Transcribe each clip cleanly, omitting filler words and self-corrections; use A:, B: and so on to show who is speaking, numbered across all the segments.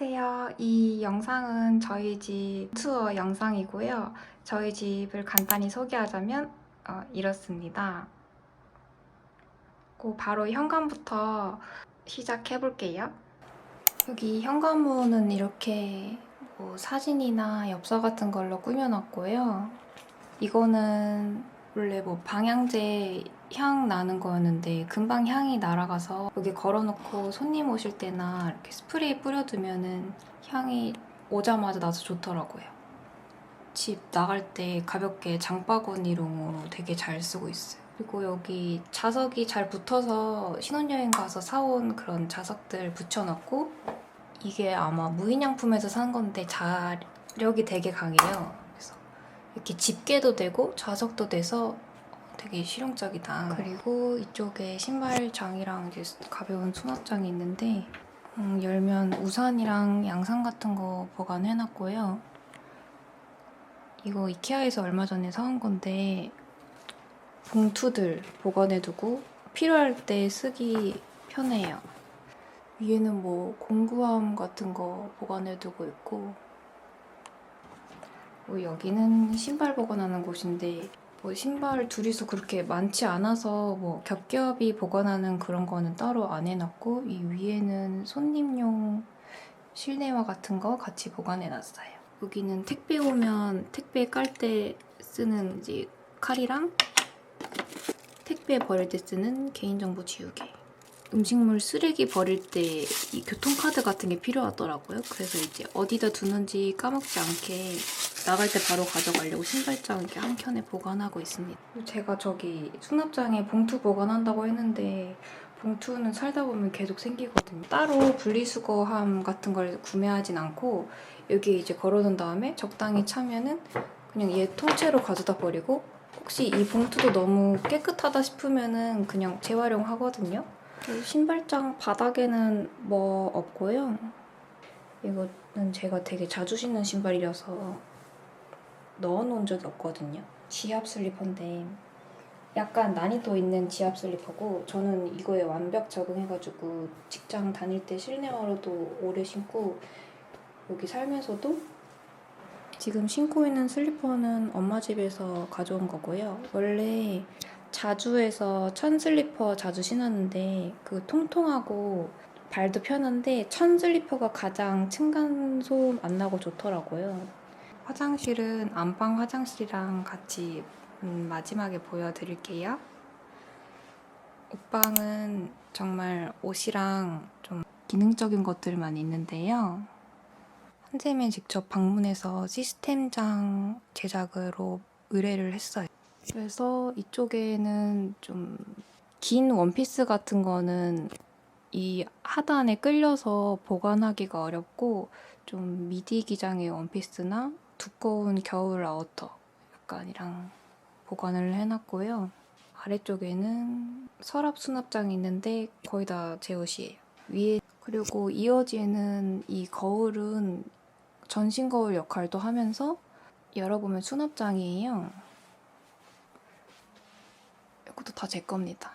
A: 안녕하세요. 이 영상은 저희 집 투어 영상이고요. 저희 집을 간단히 소개하자면 이렇습니다. 바로 현관부터 시작해 볼게요. 여기 현관문은 이렇게 사진이나 엽서 같은 걸로 꾸며놨고요. 이거는 원래 방향제 향 나는 거였는데 금방 향이 날아가서 여기 걸어놓고 손님 오실 때나 이렇게 스프레이 뿌려두면은 향이 오자마자 나서 좋더라고요. 집 나갈 때 가볍게 장바구니용으로 되게 잘 쓰고 있어요. 그리고 여기 자석이 잘 붙어서 신혼여행 가서 사온 그런 자석들 붙여놨고, 이게 아마 무인양품에서 산 건데 자력이 되게 강해요. 그래서 이렇게 집게도 되고 자석도 돼서 되게 실용적이다. 그리고 이쪽에 신발장이랑 이제 가벼운 수납장이 있는데 열면 우산이랑 양산 같은 거 보관해놨고요. 이거 이케아에서 얼마 전에 사온 건데 봉투들 보관해두고 필요할 때 쓰기 편해요. 위에는 공구함 같은 거 보관해두고 있고, 여기는 신발 보관하는 곳인데 신발 둘이서 그렇게 많지 않아서 겹겹이 보관하는 그런 거는 따로 안 해놨고, 이 위에는 손님용 실내화 같은 거 같이 보관해놨어요. 여기는 택배 오면 택배 깔 때 쓰는 이제 칼이랑 택배 버릴 때 쓰는 개인정보 지우개, 음식물 쓰레기 버릴 때 이 교통카드 같은 게 필요하더라고요. 그래서 이제 어디다 두는지 까먹지 않게 나갈 때 바로 가져가려고 신발장 이렇게 한 켠에 보관하고 있습니다. 제가 저기 수납장에 봉투 보관한다고 했는데 봉투는 살다 보면 계속 생기거든요. 따로 분리수거함 같은 걸 구매하진 않고 여기 이제 걸어놓은 다음에 적당히 차면은 그냥 얘 통째로 가져다 버리고, 혹시 이 봉투도 너무 깨끗하다 싶으면은 그냥 재활용하거든요. 신발장 바닥에는 없고요. 이거는 제가 되게 자주 신는 신발이라서 넣어놓은 적이 없거든요. 지압 슬리퍼인데 약간 난이도 있는 지압 슬리퍼고, 저는 이거에 완벽 적응해가지고 직장 다닐 때 실내화로도 오래 신고, 여기 살면서도 지금 신고 있는 슬리퍼는 엄마 집에서 가져온 거고요. 원래 자주에서 천 슬리퍼 자주 신었는데 통통하고 발도 편한데 천 슬리퍼가 가장 층간소음 안 나고 좋더라고요. 화장실은 안방 화장실이랑 같이 마지막에 보여드릴게요. 옷방은 정말 옷이랑 좀 기능적인 것들만 있는데요. 한샘에 직접 방문해서 시스템장 제작으로 의뢰를 했어요. 그래서 이쪽에는 좀 긴 원피스 같은 거는 이 하단에 끌려서 보관하기가 어렵고, 좀 미디 기장의 원피스나 두꺼운 겨울 아우터 약간이랑 보관을 해놨고요. 아래쪽에는 서랍 수납장이 있는데 거의 다 제 옷이에요. 위에 그리고 이어지는 이 거울은 전신 거울 역할도 하면서 열어보면 수납장이에요. 이것도 다 제 겁니다.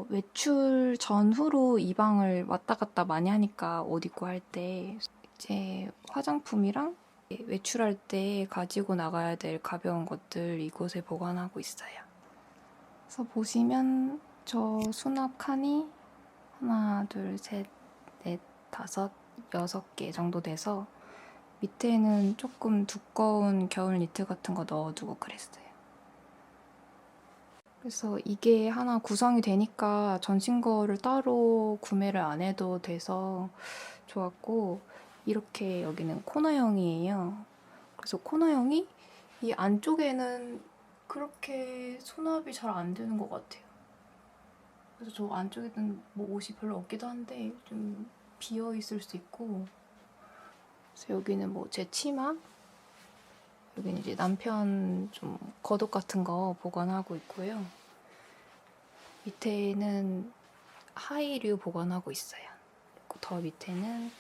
A: 외출 전후로 이 방을 왔다 갔다 많이 하니까 옷 입고 할 때 이제 화장품이랑 외출할 때 가지고 나가야 될 가벼운 것들 이곳에 보관하고 있어요. 그래서 보시면 저 수납 칸이 하나, 둘, 셋, 넷, 다섯, 6개 정도 돼서 밑에는 조금 두꺼운 겨울 니트 같은 거 넣어두고 그랬어요. 그래서 이게 하나 구성이 되니까 전신거울을 따로 구매를 안 해도 돼서 좋았고, 이렇게 여기는 코너형이에요. 그래서 코너형이 이 안쪽에는 그렇게 수납이 잘 안 되는 것 같아요. 그래서 저 안쪽에는 옷이 별로 없기도 한데 좀 비어 있을 수 있고, 그래서 여기는 제 치마, 여기는 이제 남편 좀 겉옷 같은 거 보관하고 있고요. 밑에는 하의류 보관하고 있어요. 그리고 더 밑에는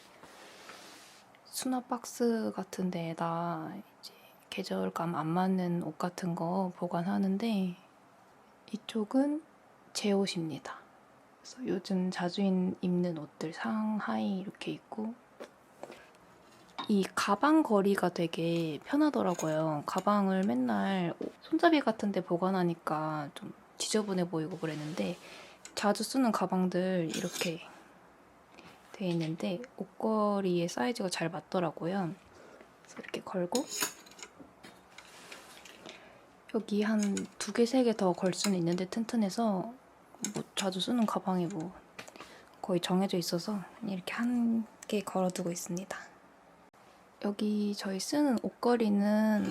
A: 수납 박스 같은 데에다 이제 계절감 안 맞는 옷 같은 거 보관하는데, 이쪽은 제 옷입니다. 그래서 요즘 자주 입는 옷들 상하이 이렇게 있고, 이 가방 거리가 되게 편하더라고요. 가방을 맨날 손잡이 같은 데 보관하니까 좀 지저분해 보이고 그랬는데 자주 쓰는 가방들 이렇게 돼 있는데 옷걸이의 사이즈가 잘 맞더라고요. 그래서 이렇게 걸고 여기 한 2개, 3개 더 걸 수는 있는데 튼튼해서 뭐 자주 쓰는 가방이 뭐 거의 정해져 있어서 이렇게 한 개 걸어두고 있습니다. 여기 저희 쓰는 옷걸이는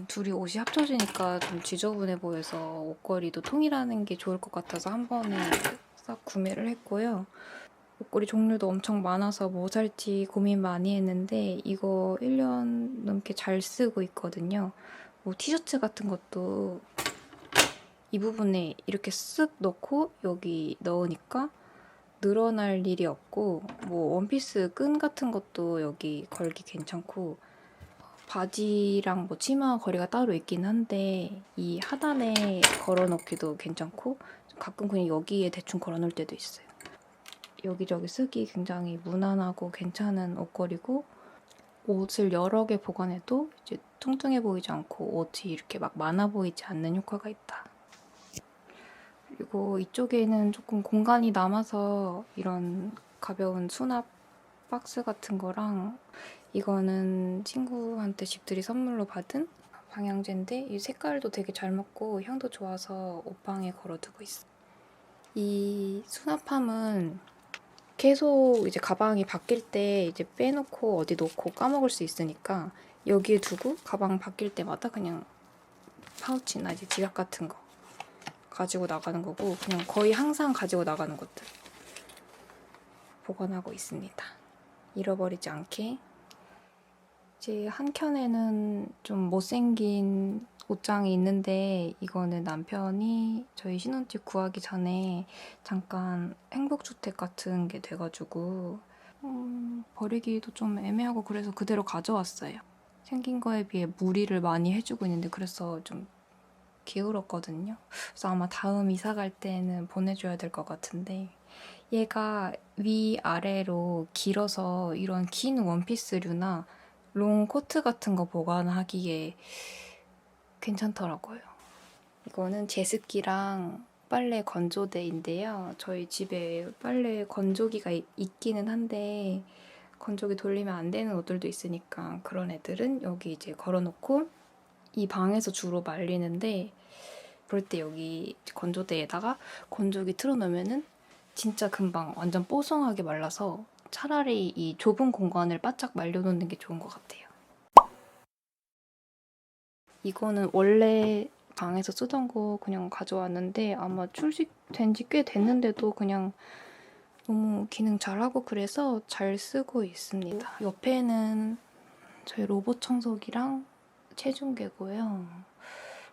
A: 둘이 옷이 합쳐지니까 좀 지저분해 보여서 옷걸이도 통일하는 게 좋을 것 같아서 한 번에 싹 구매를 했고요. 옷걸이 종류도 엄청 많아서 뭐 살지 고민 많이 했는데 이거 1년 넘게 잘 쓰고 있거든요. 뭐 티셔츠 같은 것도 이 부분에 이렇게 쓱 넣고 여기 넣으니까 늘어날 일이 없고, 뭐 원피스 끈 같은 것도 여기 걸기 괜찮고, 바지랑 뭐 치마 거리가 따로 있긴 한데 이 하단에 걸어놓기도 괜찮고 가끔 그냥 여기에 대충 걸어놓을 때도 있어요. 여기저기 쓰기 굉장히 무난하고 괜찮은 옷걸이고, 옷을 여러 개 보관해도 이제 뚱뚱해 보이지 않고 옷이 이렇게 막 많아 보이지 않는 효과가 있다. 그리고 이쪽에는 조금 공간이 남아서 이런 가벼운 수납 박스 같은 거랑, 이거는 친구한테 집들이 선물로 받은 방향제인데 이 색깔도 되게 잘 맞고 향도 좋아서 옷방에 걸어두고 있어. 이 수납함은 계속 이제 가방이 바뀔 때 이제 빼놓고 어디 놓고 까먹을 수 있으니까 여기에 두고 가방 바뀔 때마다 그냥 파우치나 이제 지갑 같은 거 가지고 나가는 거고, 그냥 거의 항상 가지고 나가는 것들 보관하고 있습니다. 잃어버리지 않게. 이제 한켠에는 좀 못생긴 옷장이 있는데 이거는 남편이 저희 신혼집 구하기 전에 잠깐 행복주택 같은 게 돼가지고 버리기도 좀 애매하고 그래서 그대로 가져왔어요. 생긴 거에 비해 무리를 많이 해주고 있는데 그래서 좀 게으렀거든요. 그래서 아마 다음 이사 갈 때는 보내줘야 될 것 같은데, 얘가 위아래로 길어서 이런 긴 원피스류나 롱 코트 같은 거 보관하기에 괜찮더라고요. 이거는 제습기랑 빨래 건조대인데요. 저희 집에 빨래 건조기가 있기는 한데 건조기 돌리면 안 되는 옷들도 있으니까 그런 애들은 여기 이제 걸어놓고 이 방에서 주로 말리는데, 그럴 때 여기 건조대에다가 건조기 틀어놓으면은 진짜 금방 완전 뽀송하게 말라서 차라리 이 좁은 공간을 바짝 말려놓는 게 좋은 것 같아요. 이거는 원래 방에서 쓰던 거 그냥 가져왔는데 아마 출시된 지 꽤 됐는데도 그냥 너무 기능 잘하고 그래서 잘 쓰고 있습니다. 옆에는 저희 로봇 청소기랑 체중계고요.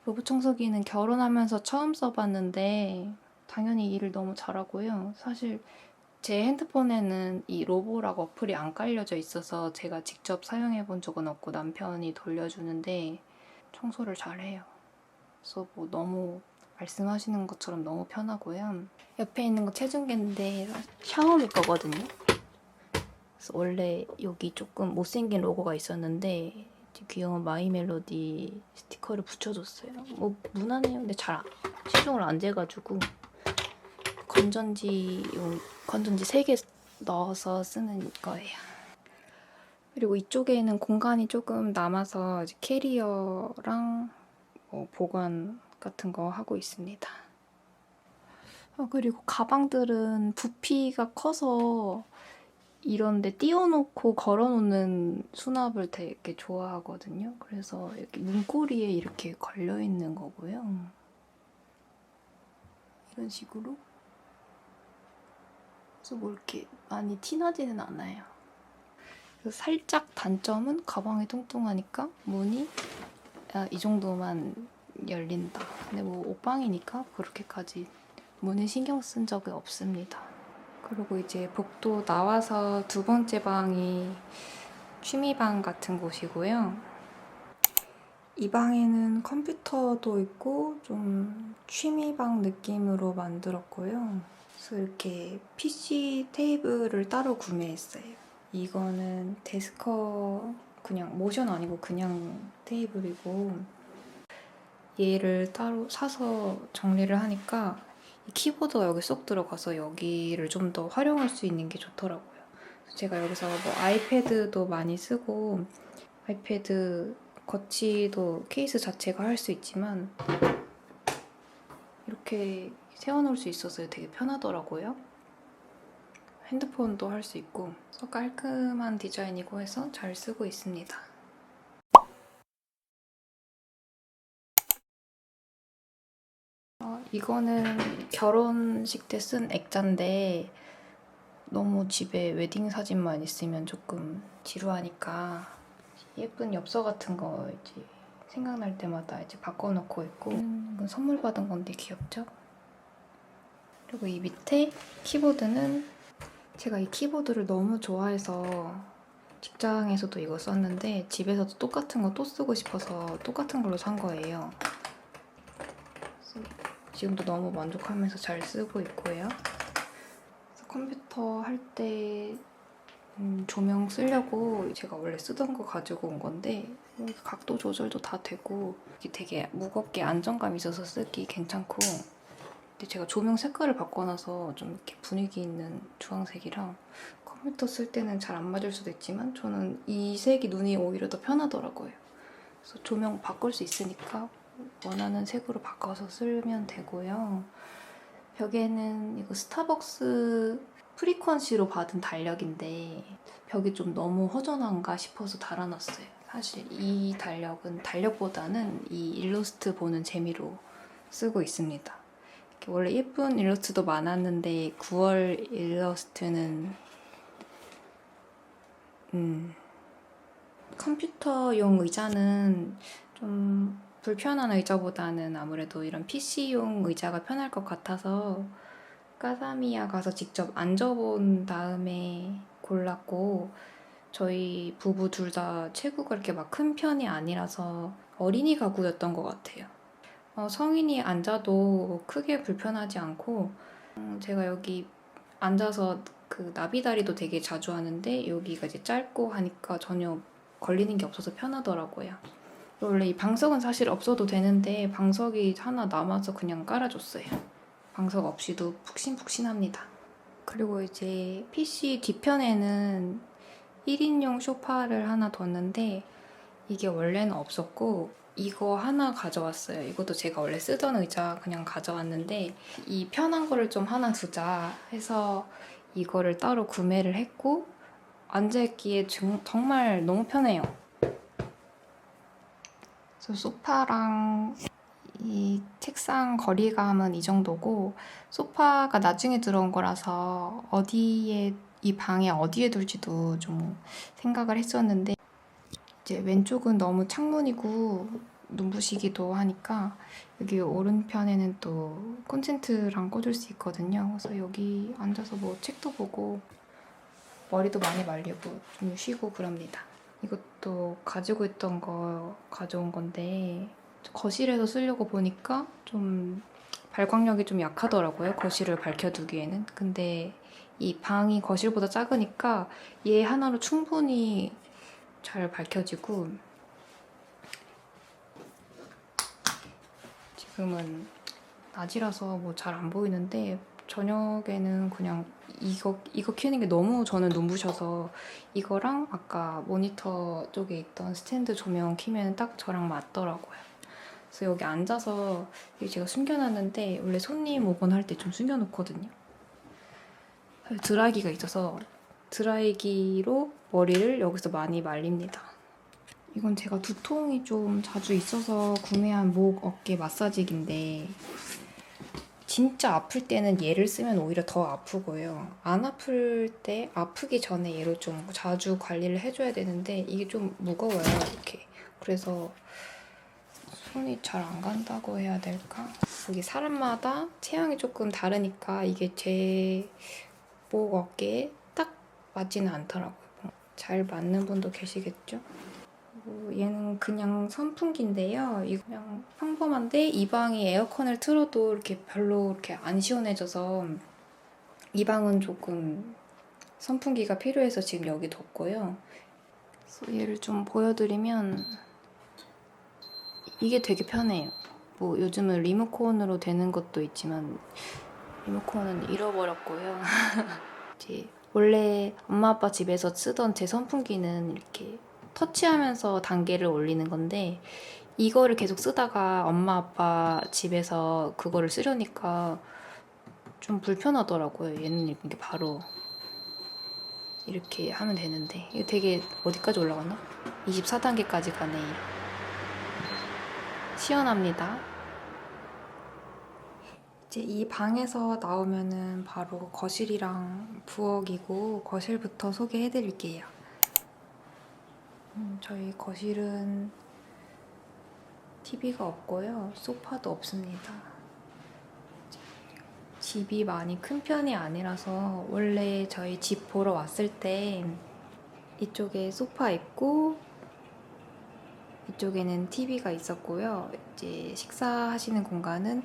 A: 로봇 청소기는 결혼하면서 처음 써봤는데 당연히 일을 너무 잘하고요. 사실 제 핸드폰에는 이 로보락 어플이 안 깔려져 있어서 제가 직접 사용해 본 적은 없고 남편이 돌려주는데 청소를 잘해요. 그래서 뭐 너무 말씀하시는 것처럼 너무 편하고요. 옆에 있는 거 체중계인데 샤오미 거거든요. 그래서 원래 여기 조금 못생긴 로고가 있었는데 귀여운 마이 멜로디 스티커를 붙여줬어요. 뭐 무난해요. 근데 잘 시중을 안 재가지고 건전지 3개 넣어서 쓰는 거예요. 그리고 이쪽에는 공간이 조금 남아서 이제 캐리어랑 보관 같은 거 하고 있습니다. 그리고 가방들은 부피가 커서 이런데 띄워놓고 걸어놓는 수납을 되게 좋아하거든요. 그래서 이렇게 문고리에 이렇게 걸려있는 거고요. 이런 식으로. 그래서 뭐 이렇게 많이 티나지는 않아요. 살짝 단점은 가방이 뚱뚱하니까 문이 이 정도만 열린다. 근데 뭐 옷방이니까 그렇게까지 문에 신경 쓴 적이 없습니다. 그리고 이제 복도 나와서 2번째 방이 취미방 같은 곳이고요. 이 방에는 컴퓨터도 있고 좀 취미방 느낌으로 만들었고요. 그래서 이렇게 PC 테이블을 따로 구매했어요. 이거는 데스커 그냥 모션 아니고 그냥 테이블이고, 얘를 따로 사서 정리를 하니까 이 키보드가 여기 쏙 들어가서 여기를 좀 더 활용할 수 있는 게 좋더라고요. 제가 여기서 뭐 아이패드도 많이 쓰고, 아이패드 거치도 케이스 자체가 할 수 있지만 이렇게 세워놓을 수 있어서 되게 편하더라고요. 핸드폰도 할 수 있고, 그래서 깔끔한 디자인이고 해서 잘 쓰고 있습니다. 이거는 결혼식 때 쓴 액자인데 너무 집에 웨딩 사진만 있으면 조금 지루하니까 예쁜 엽서 같은 거 이제 생각날 때마다 이제 바꿔놓고 있고, 이건 선물 받은 건데 귀엽죠? 그리고 이 밑에 키보드는 제가 이 키보드를 너무 좋아해서 직장에서도 이거 썼는데 집에서도 똑같은 거 또 쓰고 싶어서 똑같은 걸로 산 거예요. 지금도 너무 만족하면서 잘 쓰고 있고요. 컴퓨터 할 때 조명 쓰려고 제가 원래 쓰던 거 가지고 온 건데, 여기 각도 조절도 다 되고 이게 되게 무겁게 안정감 있어서 쓰기 괜찮고, 근데 제가 조명 색깔을 바꿔놔서 좀 이렇게 분위기 있는 주황색이랑 컴퓨터 쓸 때는 잘 안 맞을 수도 있지만 저는 이 색이 눈이 오히려 더 편하더라고요. 그래서 조명 바꿀 수 있으니까 원하는 색으로 바꿔서 쓰면 되고요. 벽에는 이거 스타벅스 프리퀀시로 받은 달력인데 벽이 좀 너무 허전한가 싶어서 달아놨어요. 사실 이 달력은 달력보다는 이 일러스트 보는 재미로 쓰고 있습니다. 원래 예쁜 일러스트도 많았는데 9월 일러스트는 컴퓨터용 의자는 좀 불편한 의자보다는 아무래도 이런 PC용 의자가 편할 것 같아서 까사미야 가서 직접 앉아본 다음에 골랐고, 저희 부부 둘 다 체구가 그렇게 막 큰 편이 아니라서 어린이 가구였던 것 같아요. 성인이 앉아도 크게 불편하지 않고, 제가 여기 앉아서 그 나비다리도 되게 자주 하는데 여기가 이제 짧고 하니까 전혀 걸리는 게 없어서 편하더라고요. 원래 이 방석은 사실 없어도 되는데 방석이 하나 남아서 그냥 깔아줬어요. 방석 없이도 푹신푹신합니다. 그리고 이제 PC 뒤편에는 1인용 소파를 하나 뒀는데 이게 원래는 없었고 이거 하나 가져왔어요. 이것도 제가 원래 쓰던 의자 그냥 가져왔는데 이 편한 거를 좀 하나 두자 해서 이거를 따로 구매를 했고, 앉아있기에 정말 너무 편해요. 그래서 소파랑 이 책상 거리감은 이 정도고, 소파가 나중에 들어온 거라서 이 방에 어디에 둘지도 좀 생각을 했었는데, 이제 왼쪽은 너무 창문이고 눈부시기도 하니까 여기 오른편에는 또 콘센트랑 꽂을 수 있거든요. 그래서 여기 앉아서 뭐 책도 보고 머리도 많이 말리고 좀 쉬고 그럽니다. 이것도 가지고 있던 거 가져온 건데 거실에서 쓰려고 보니까 좀 발광력이 좀 약하더라고요. 거실을 밝혀두기에는. 근데 이 방이 거실보다 작으니까 얘 하나로 충분히 잘 밝혀지고, 지금은 낮이라서 뭐 잘 안 보이는데 저녁에는 그냥 이거 켜는 게 너무 저는 눈부셔서 이거랑 아까 모니터 쪽에 있던 스탠드 조명 켜면 딱 저랑 맞더라고요. 그래서 여기 앉아서 제가 숨겨놨는데 원래 손님 오거나 할 때 좀 숨겨놓거든요. 드라이기가 있어서 드라이기로 머리를 여기서 많이 말립니다. 이건 제가 두통이 좀 자주 있어서 구매한 목 어깨 마사지기인데 진짜 아플 때는 얘를 쓰면 오히려 더 아프고요. 안 아플 때 아프기 전에 얘를 좀 자주 관리를 해줘야 되는데 이게 좀 무거워요, 이렇게. 그래서 손이 잘 안 간다고 해야 될까? 이게 사람마다 체형이 조금 다르니까 이게 제 목 어깨에 딱 맞지는 않더라고요. 잘 맞는 분도 계시겠죠? 얘는 그냥 선풍기인데요. 이거 그냥 평범한데 이 방이 에어컨을 틀어도 이렇게 별로 이렇게 안 시원해져서 이 방은 조금 선풍기가 필요해서 지금 여기 뒀고요. 그래서 얘를 좀 보여드리면 이게 되게 편해요. 뭐 요즘은 리모컨으로 되는 것도 있지만 리모컨은 잃어버렸고요. 이제 원래 엄마 아빠 집에서 쓰던 제 선풍기는 이렇게 터치하면서 단계를 올리는 건데 이거를 계속 쓰다가 엄마 아빠 집에서 그거를 쓰려니까 좀 불편하더라고요. 얘는 이렇게 바로 이렇게 하면 되는데 이거 되게 어디까지 올라갔나? 24단계까지 가네. 시원합니다. 이제 이 방에서 나오면은 바로 거실이랑 부엌이고 거실부터 소개해드릴게요. 저희 거실은 TV가 없고요. 소파도 없습니다. 집이 많이 큰 편이 아니라서 원래 저희 집 보러 왔을 때 이쪽에 소파 있고 이쪽에는 TV가 있었고요. 이제 식사하시는 공간은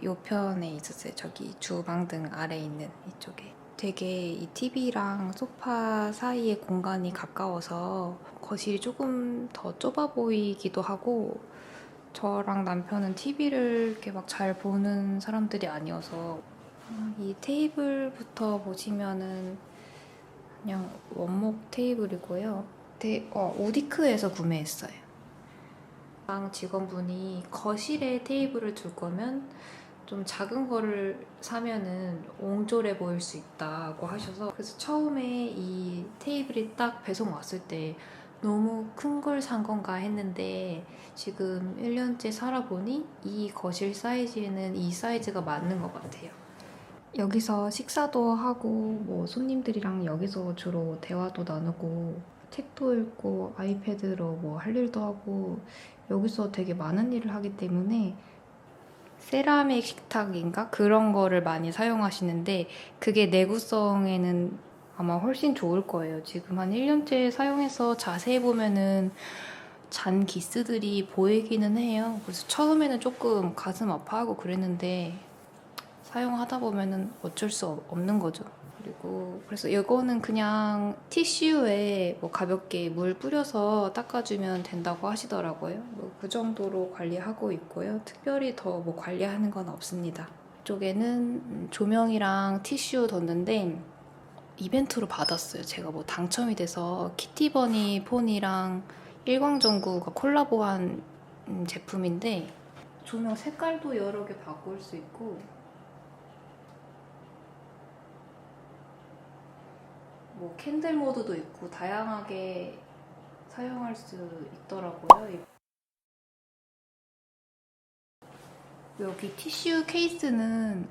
A: 요 편에 있었어요. 저기 주방등 아래 있는 이쪽에. 되게 이 TV랑 소파 사이의 공간이 가까워서 거실이 조금 더 좁아 보이기도 하고 저랑 남편은 TV를 이렇게 막 잘 보는 사람들이 아니어서 이 테이블부터 보시면은 그냥 원목 테이블이고요. 우디크에서 구매했어요. 방 직원분이 거실에 테이블을 둘 거면 좀 작은 거를 사면은 옹졸해 보일 수 있다고 하셔서 그래서 처음에 이 테이블이 딱 배송 왔을 때 너무 큰 걸 산 건가 했는데 지금 1년째 살아보니 이 거실 사이즈에는 이 사이즈가 맞는 것 같아요. 여기서 식사도 하고 뭐 손님들이랑 여기서 주로 대화도 나누고 책도 읽고 아이패드로 뭐 할 일도 하고 여기서 되게 많은 일을 하기 때문에 세라믹 식탁인가? 그런 거를 많이 사용하시는데 그게 내구성에는 아마 훨씬 좋을 거예요. 지금 한 1년째 사용해서 자세히 보면은 잔 기스들이 보이기는 해요. 그래서 처음에는 조금 가슴 아파하고 그랬는데 사용하다 보면은 어쩔 수 없는 거죠. 그리고 그래서 이거는 그냥 티슈에 뭐 가볍게 물 뿌려서 닦아주면 된다고 하시더라고요. 뭐 그 정도로 관리하고 있고요. 특별히 더 뭐 관리하는 건 없습니다. 이쪽에는 조명이랑 티슈 뒀는데 이벤트로 받았어요. 제가 뭐 당첨이 돼서 키티버니 폰이랑 일광전구가 콜라보한 제품인데 조명 색깔도 여러 개 바꿀 수 있고 뭐 캔들 모드도 있고 다양하게 사용할 수 있더라고요. 여기 티슈 케이스는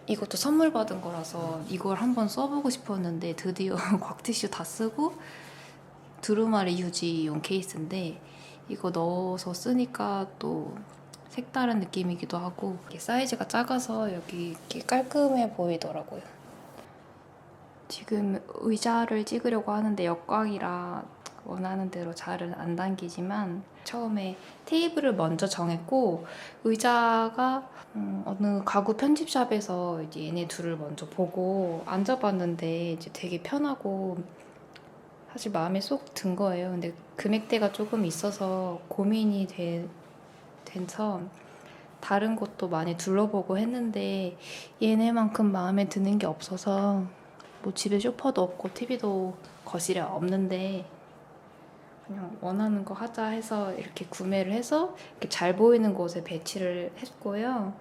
A: 이것도 선물 받은 거라서 이걸 한번 써보고 싶었는데 드디어 곽티슈 다 쓰고 두루마리 휴지용 케이스인데 이거 넣어서 쓰니까 또 색다른 느낌이기도 하고 사이즈가 작아서 여기 이렇게 깔끔해 보이더라고요. 지금 의자를 찍으려고 하는데 역광이라 원하는 대로 잘은 안 당기지만 처음에 테이블을 먼저 정했고 의자가 어느 가구 편집샵에서 이제 얘네 둘을 먼저 보고 앉아봤는데 이제 되게 편하고 사실 마음에 쏙 든 거예요. 근데 금액대가 조금 있어서 고민이 돼서 다른 곳도 많이 둘러보고 했는데 얘네만큼 마음에 드는 게 없어서 뭐 집에 소파도 없고 TV도 거실에 없는데 그냥 원하는 거 하자 해서 이렇게 구매를 해서 이렇게 잘 보이는 곳에 배치를 했고요.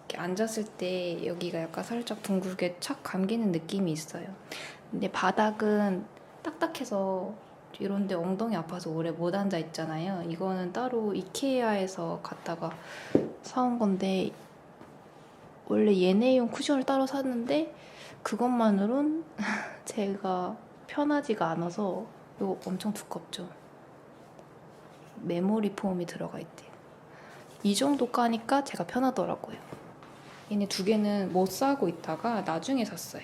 A: 이렇게 앉았을 때 여기가 약간 살짝 둥글게 착 감기는 느낌이 있어요. 근데 바닥은 딱딱해서 이런데 엉덩이 아파서 오래 못 앉아 있잖아요. 이거는 따로 이케아에서 갔다가 사온 건데 원래 얘네용 쿠션을 따로 샀는데 그것만으론 제가 편하지가 않아서 이거 엄청 두껍죠. 메모리 폼이 들어가 있대요. 이 정도 까니까 제가 편하더라고요. 얘네 두 개는 못 사고 있다가 나중에 샀어요.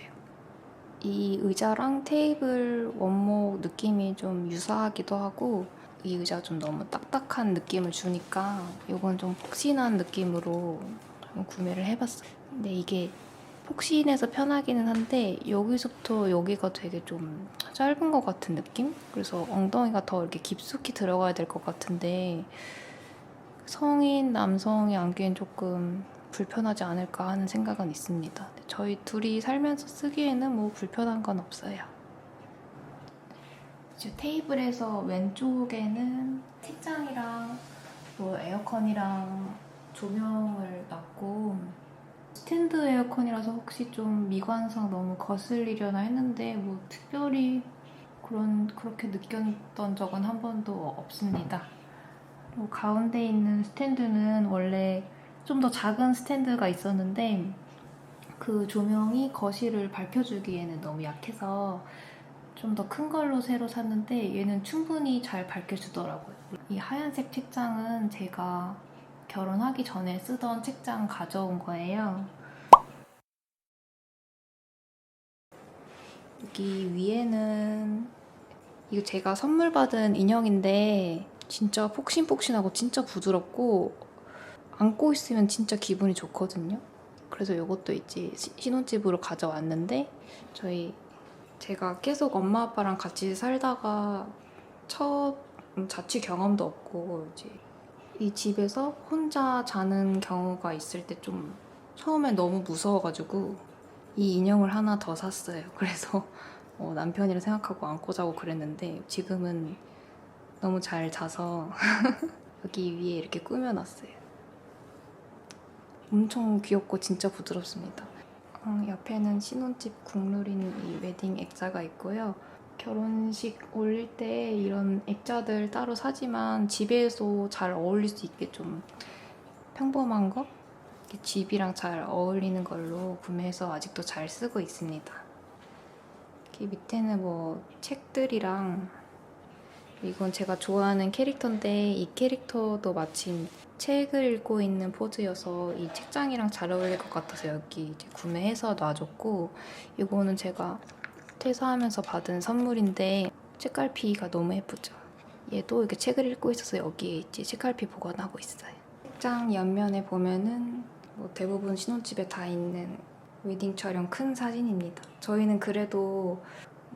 A: 이 의자랑 테이블 원목 느낌이 좀 유사하기도 하고 이 의자가 좀 너무 딱딱한 느낌을 주니까 이건 좀 폭신한 느낌으로 구매를 해봤어요. 근데 이게 폭신해서 편하기는 한데 여기서부터 여기가 되게 좀 짧은 것 같은 느낌? 그래서 엉덩이가 더 이렇게 깊숙이 들어가야 될 것 같은데 성인 남성이 안기엔 조금 불편하지 않을까 하는 생각은 있습니다. 저희 둘이 살면서 쓰기에는 뭐 불편한 건 없어요. 이제 테이블에서 왼쪽에는 책장이랑 뭐 에어컨이랑 조명을 놨고 스탠드 에어컨이라서 혹시 좀 미관상 너무 거슬리려나 했는데 뭐 특별히 그렇게 느꼈던 적은 한 번도 없습니다. 그리고 가운데 있는 스탠드는 원래 좀 더 작은 스탠드가 있었는데 그 조명이 거실을 밝혀주기에는 너무 약해서 좀 더 큰 걸로 새로 샀는데 얘는 충분히 잘 밝혀주더라고요. 이 하얀색 책장은 제가 결혼하기 전에 쓰던 책장 가져온 거예요. 여기 위에는 이거 제가 선물 받은 인형인데 진짜 폭신폭신하고 진짜 부드럽고 안고 있으면 진짜 기분이 좋거든요. 그래서 이것도 이제 신혼집으로 가져왔는데 제가 계속 엄마 아빠랑 같이 살다가 첫 자취 경험도 없고 이제 이 집에서 혼자 자는 경우가 있을 때 좀 처음에 너무 무서워가지고 이 인형을 하나 더 샀어요. 그래서 남편이라 생각하고 안고 자고 그랬는데 지금은 너무 잘 자서 여기 위에 이렇게 꾸며놨어요. 엄청 귀엽고 진짜 부드럽습니다. 옆에는 신혼집 국룰인 이 웨딩 액자가 있고요. 결혼식 올릴 때 이런 액자들 따로 사지만 집에서 잘 어울릴 수 있게 좀 평범한 거? 집이랑 잘 어울리는 걸로 구매해서 아직도 잘 쓰고 있습니다. 이렇게 밑에는 뭐 책들이랑 이건 제가 좋아하는 캐릭터인데 이 캐릭터도 마침 책을 읽고 있는 포즈여서 이 책장이랑 잘 어울릴 것 같아서 여기 이제 구매해서 놔줬고 이거는 제가 퇴사하면서 받은 선물인데 책갈피가 너무 예쁘죠. 얘도 이렇게 책을 읽고 있어서 여기에 이제 책갈피 보관하고 있어요. 책장 옆면에 보면은 뭐 대부분 신혼집에 다 있는 웨딩 촬영 큰 사진입니다. 저희는 그래도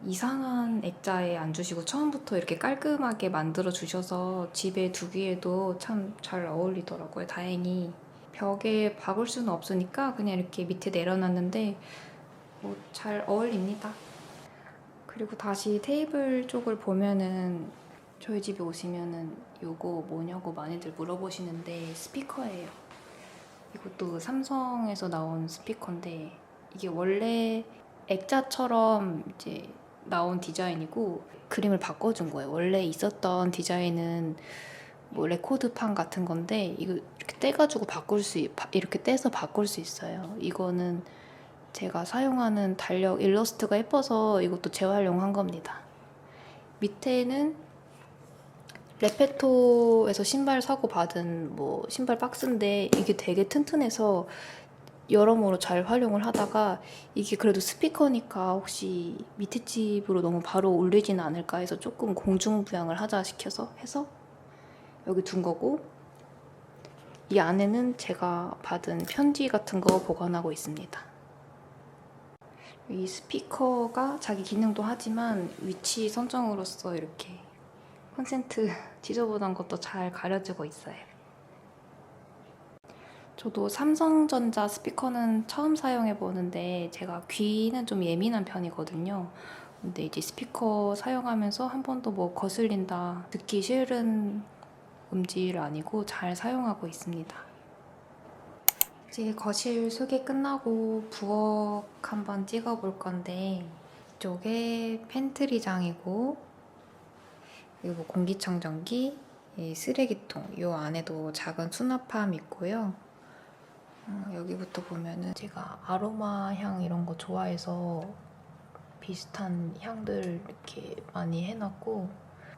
A: 이상한 액자에 안 주시고 처음부터 이렇게 깔끔하게 만들어 주셔서 집에 두기에도 참 잘 어울리더라고요. 다행히 벽에 박을 수는 없으니까 그냥 이렇게 밑에 내려놨는데 뭐 잘 어울립니다. 그리고 다시 테이블 쪽을 보면은 저희 집에 오시면은 요거 뭐냐고 많이들 물어보시는데 스피커예요. 이것도 삼성에서 나온 스피커인데 이게 원래 액자처럼 이제 나온 디자인이고 그림을 바꿔준 거예요. 원래 있었던 디자인은 뭐 레코드판 같은 건데 이거 이렇게 떼가지고 이렇게 떼서 바꿀 수 있어요. 이거는 제가 사용하는 달력 일러스트가 예뻐서 이것도 재활용한 겁니다. 밑에는 레페토에서 신발 사고 받은 뭐 신발 박스인데 이게 되게 튼튼해서 여러모로 잘 활용을 하다가 이게 그래도 스피커니까 혹시 밑에 집으로 너무 바로 울리지는 않을까 해서 조금 공중부양을 하자 해서 여기 둔 거고 이 안에는 제가 받은 편지 같은 거 보관하고 있습니다. 이 스피커가 자기 기능도 하지만 위치 선정으로서 이렇게 콘센트 지저분한 것도 잘 가려지고 있어요. 저도 삼성전자 스피커는 처음 사용해보는데 제가 귀는 좀 예민한 편이거든요. 근데 이제 스피커 사용하면서 한 번도 뭐 거슬린다, 듣기 싫은 음질 아니고 잘 사용하고 있습니다. 이제 거실 소개 끝나고 부엌 한번 찍어볼 건데 이쪽에 팬트리장이고 그리고 공기청정기, 쓰레기통 이 안에도 작은 수납함 있고요. 여기부터 보면은 제가 아로마 향 이런 거 좋아해서 비슷한 향들 이렇게 많이 해놨고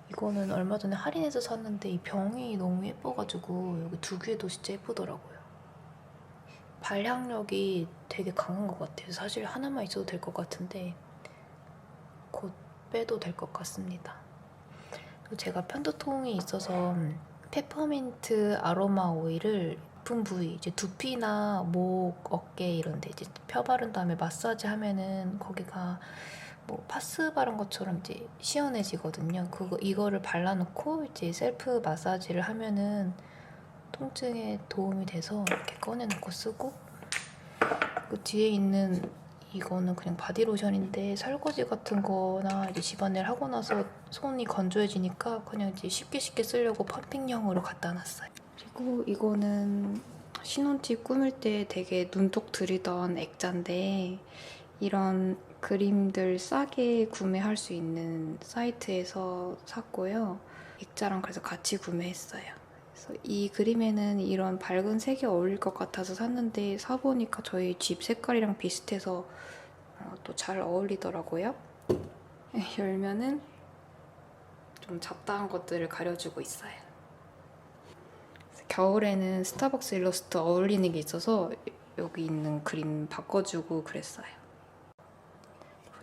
A: 이거는 얼마 전에 할인해서 샀는데 이 병이 너무 예뻐가지고 여기 두개도 진짜 예쁘더라고요. 발향력이 되게 강한 것 같아요. 사실 하나만 있어도 될 것 같은데 곧 빼도 될 것 같습니다. 그리고 제가 편두통이 있어서 페퍼민트 아로마 오일을 아픈 부위, 이제 두피나 목, 어깨 이런 데 이제 펴 바른 다음에 마사지 하면은 거기가 뭐 파스 바른 것처럼 이제 시원해지거든요. 이거를 발라놓고 이제 셀프 마사지를 하면은 통증에 도움이 돼서 이렇게 꺼내놓고 쓰고, 그 뒤에 있는 이거는 그냥 바디로션인데 설거지 같은 거나 이제 집안일 하고 나서 손이 건조해지니까 그냥 이제 쉽게 쓰려고 펌핑용으로 갖다 놨어요. 그리고 이거는 신혼집 꾸밀 때 되게 눈독 들이던 액자인데 이런 그림들 싸게 구매할 수 있는 사이트에서 샀고요. 액자랑 그래서 같이 구매했어요. 그래서 이 그림에는 이런 밝은 색이 어울릴 것 같아서 샀는데 사보니까 저희 집 색깔이랑 비슷해서 또 잘 어울리더라고요. 열면은 좀 잡다한 것들을 가려주고 있어요. 겨울에는 스타벅스 일러스트 어울리는 게 있어서 여기 있는 그림 바꿔주고 그랬어요.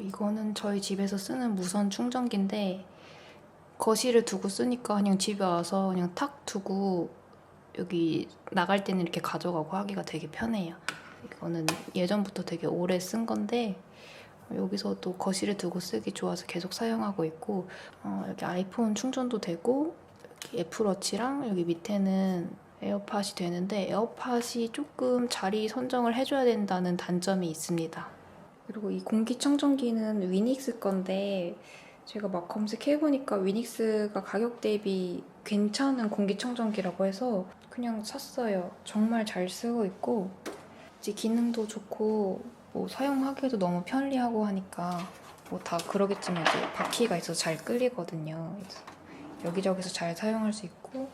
A: 이거는 저희 집에서 쓰는 무선 충전기인데 거실에 두고 쓰니까 그냥 집에 와서 그냥 탁 두고 여기 나갈 때는 이렇게 가져가고 하기가 되게 편해요. 이거는 예전부터 되게 오래 쓴 건데 여기서도 거실에 두고 쓰기 좋아서 계속 사용하고 있고, 여기 아이폰 충전도 되고 여기 애플워치랑 여기 밑에는 에어팟이 되는데 에어팟이 조금 자리 선정을 해줘야 된다는 단점이 있습니다. 그리고 이 공기청정기는 위닉스 건데 제가 막 검색해보니까 위닉스가 가격 대비 괜찮은 공기청정기라고 해서 그냥 샀어요. 정말 잘 쓰고 있고 이제 기능도 좋고 뭐 사용하기에도 너무 편리하고 하니까 뭐 다 그러겠지만 이제 바퀴가 있어서 잘 끌리거든요. 그래서 여기저기서 잘 사용할 수 있고,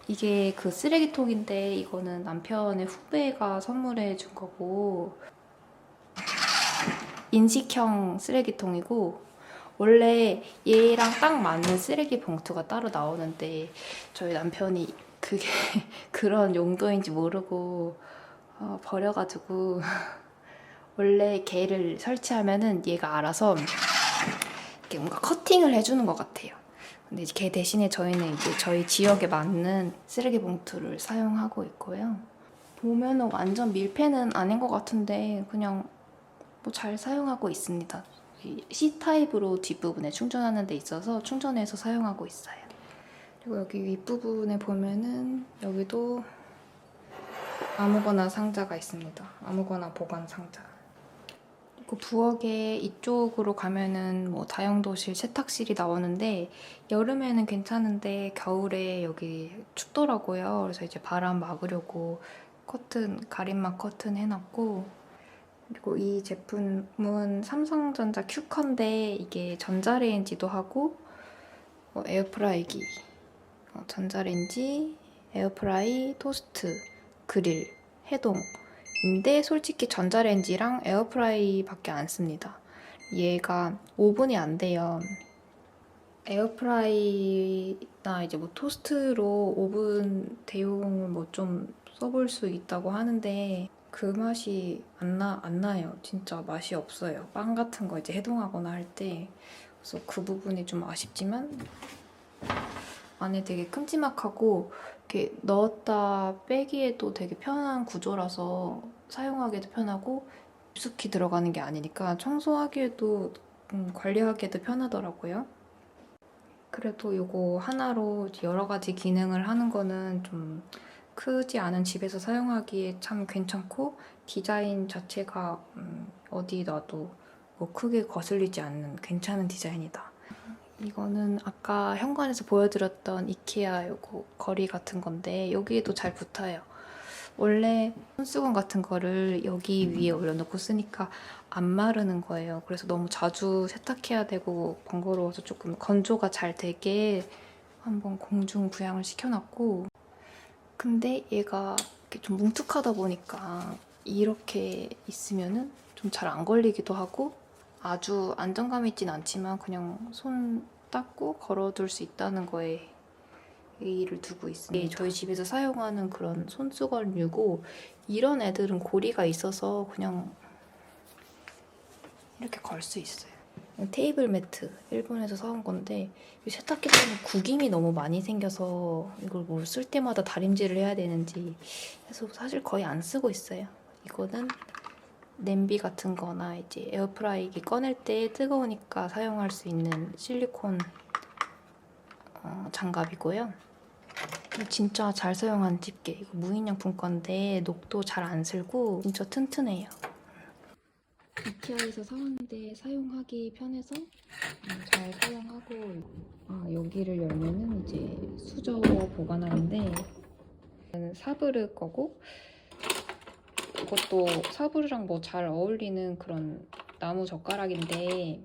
A: 이게 그 쓰레기통인데 이거는 남편의 후배가 선물해 준 거고 인식형 쓰레기통이고, 원래 얘랑 딱 맞는 쓰레기 봉투가 따로 나오는데 저희 남편이 그게 그런 용도인지 모르고 버려가지고 원래 걔를 설치하면은 얘가 알아서 이렇게 뭔가 커팅을 해주는 것 같아요. 근데 걔 대신에 저희는 이제 저희 지역에 맞는 쓰레기 봉투를 사용하고 있고요. 보면은 완전 밀폐는 아닌 것 같은데 그냥 뭐 잘 사용하고 있습니다. C타입으로 뒷부분에 충전하는 데 있어서 충전해서 사용하고 있어요. 그리고 여기 윗부분에 보면은 여기도 아무거나 상자가 있습니다. 아무거나 보관 상자. 그리고 부엌에 이쪽으로 가면은 뭐 다용도실, 세탁실이 나오는데 여름에는 괜찮은데 겨울에 여기 춥더라고요. 그래서 이제 바람 막으려고 커튼, 가림막 커튼 해놨고, 그리고 이 제품은 삼성전자 큐커인데 이게 전자레인지도 하고 에어프라이기, 전자레인지, 에어프라이, 토스트, 그릴, 해동인데 솔직히 전자레인지랑 에어프라이밖에 안 씁니다. 얘가 오븐이 안 돼요. 에어프라이나 이제 뭐 토스트로 오븐 대용을 뭐 좀 써볼 수 있다고 하는데 그 맛이 안 나요. 진짜 맛이 없어요. 빵 같은 거 이제 해동하거나 할 때. 그래서 그 부분이 좀 아쉽지만 안에 되게 큼지막하고 이렇게 넣었다 빼기에도 되게 편한 구조라서 사용하기도 편하고 깊숙이 들어가는 게 아니니까 청소하기에도 관리하기에도 편하더라고요. 그래도 이거 하나로 여러 가지 기능을 하는 거는 좀 크지 않은 집에서 사용하기에 참 괜찮고 디자인 자체가 어디 놔도 뭐 크게 거슬리지 않는 괜찮은 디자인이다. 이거는 아까 현관에서 보여드렸던 이케아 요거 거리 같은 건데 여기에도 잘 붙어요. 원래 손수건 같은 거를 여기 위에 올려놓고 쓰니까 안 마르는 거예요. 그래서 너무 자주 세탁해야 되고 번거로워서 조금 건조가 잘 되게 한번 공중 부양을 시켜놨고, 근데 얘가 이렇게 좀 뭉툭하다 보니까 이렇게 있으면은 좀 잘 안 걸리기도 하고 아주 안정감 있진 않지만 그냥 손 닦고 걸어둘 수 있다는 거에 의의를 두고 있습니다. 이게 저희 집에서 사용하는 그런 손수건류고 이런 애들은 고리가 있어서 그냥 이렇게 걸 수 있어요. 테이블 매트 일본에서 사온 건데 이 세탁기 때문에 구김이 너무 많이 생겨서 이걸 뭐 쓸 때마다 다림질을 해야 되는지 해서 사실 거의 안 쓰고 있어요. 이거는 냄비 같은 거나 이제 에어프라이기 꺼낼 때 뜨거우니까 사용할 수 있는 실리콘 장갑이고요. 진짜 잘 사용한 집게. 이거 무인양품 건데 녹도 잘 안 슬고 진짜 튼튼해요. 이케아에서 사왔는데 사용하기 편해서 잘 사용하고, 여기를 열면은 이제 수저 보관하는데 사브르 거고, 이것도 사브르랑 뭐 잘 어울리는 그런 나무 젓가락인데